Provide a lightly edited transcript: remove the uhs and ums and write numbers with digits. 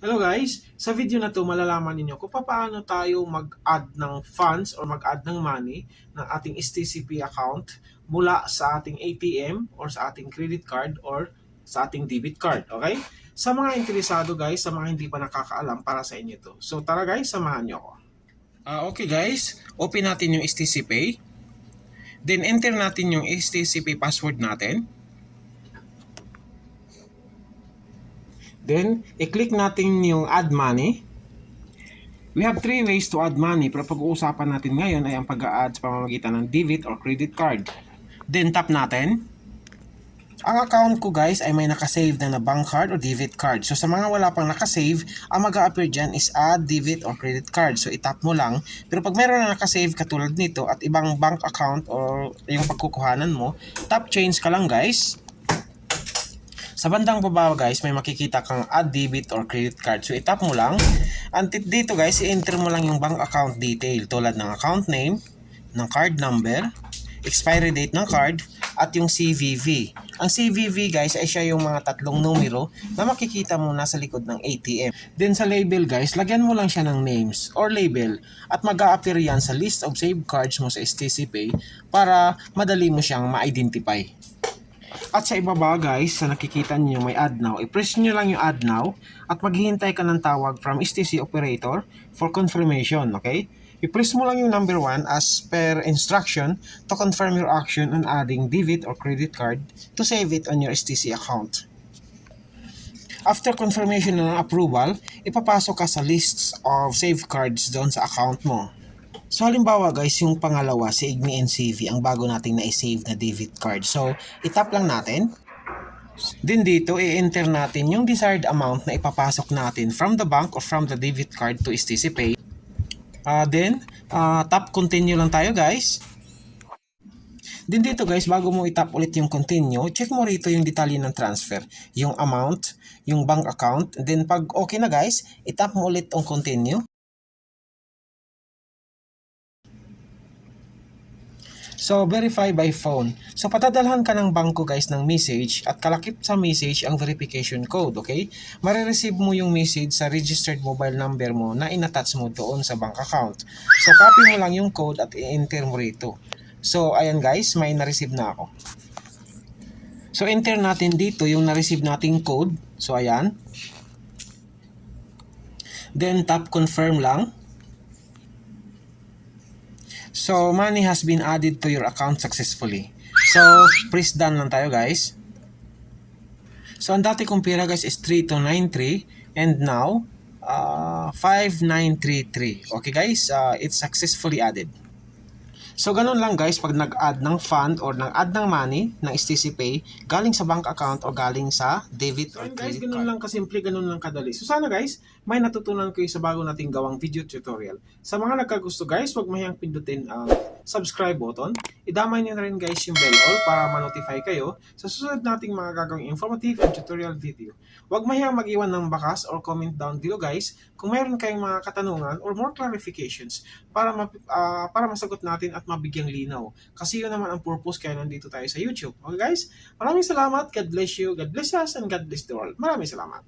Hello guys! Sa video na to malalaman ninyo kung paano tayo mag-add ng funds or mag-add ng money ng ating STCP account mula sa ating ATM or sa ating credit card or sa ating debit card. Okay? Sa mga interesado guys, sa mga hindi pa nakakaalam, para sa inyo to. So tara guys, samahan nyo ako. Okay guys, open natin yung STC Pay. Then enter natin yung STCP password natin. Then, i-click natin yung add money. We have 3 ways to add money, pero pag-uusapan natin ngayon ay ang pag-a-add sa pamamagitan ng debit or credit card. Then, tap natin. Ang account ko guys ay may nakasave na bank card or debit card. So, sa mga wala pang nakasave, ang mag-a-appear dyan is add debit or credit card. So, itap mo lang. Pero pag meron na nakasave katulad nito at ibang bank account or yung pagkukuhanan mo, tap change ka lang guys. Sa bandang baba guys, may makikita kang add debit or credit card. So itap mo lang. And dito guys, i-enter mo lang yung bank account detail tulad ng account name, ng card number, expiry date ng card, at yung CVV. Ang CVV guys ay siya yung mga tatlong numero na makikita mo nasa likod ng ATM. Then sa label guys, lagyan mo lang siya ng names or label at mag-a-appear yan sa list of saved cards mo sa STC Pay para madali mo siyang ma-identify. At sa ibaba guys, sa nakikita niyo may add now, i-press niyo lang yung add now at maghihintay ka ng tawag from STC operator for confirmation, okay? I-press mo lang yung number 1 as per instruction to confirm your action on adding debit or credit card to save it on your STC account. After confirmation ng approval, ipapasok ka sa lists of saved cards doon sa account mo. So halimbawa guys, yung pangalawa, si Igmi NCV, ang bago nating na-save na debit card. So, itap lang natin. Then dito, i-enter natin yung desired amount na ipapasok natin from the bank or from the debit card to STC Pay. Then, tap continue lang tayo guys. Then dito guys, bago mo itap ulit yung continue, check mo rito yung detalye ng transfer. Yung amount, yung bank account. Then pag okay na guys, itap mo ulit yung continue. So, verify by phone. So, patadalhan ka ng bangko guys ng message at kalakip sa message ang verification code, okay? Marireceive mo yung message sa registered mobile number mo na inattach mo doon sa bank account. So, copy mo lang yung code at i-enter mo rito. So, ayan guys, may na-receive na ako. So, enter natin dito yung na-receive nating code. So, ayan. Then, tap confirm lang. So, money has been added to your account successfully. So, press done lang tayo guys. So, ang dati kong pera guys is 3293 and now 5933. Okay guys, it's successfully added. So, ganun lang guys pag nag-add ng fund or nag-add ng money ng STC Pay galing sa bank account o galing sa debit or credit card. Ganun lang kasimple, ganun lang kadali. So, sana guys, may natutunan kayo sa bago nating gawang video tutorial. Sa mga nagkagusto guys, huwag mahiyang pindutin ang subscribe button. Idamay niyo na rin guys yung bell all para ma-notify kayo sa susunod nating mga gagawing informative and tutorial video. Huwag mahiyang mag-iwan ng bakas or comment down below guys kung mayroon kayong mga katanungan or more clarifications para masagot natin at mabigyang linaw. Kasi yun naman ang purpose kaya nandito tayo sa YouTube. Okay guys? Maraming salamat. God bless you. God bless us and God bless the world. Maraming salamat.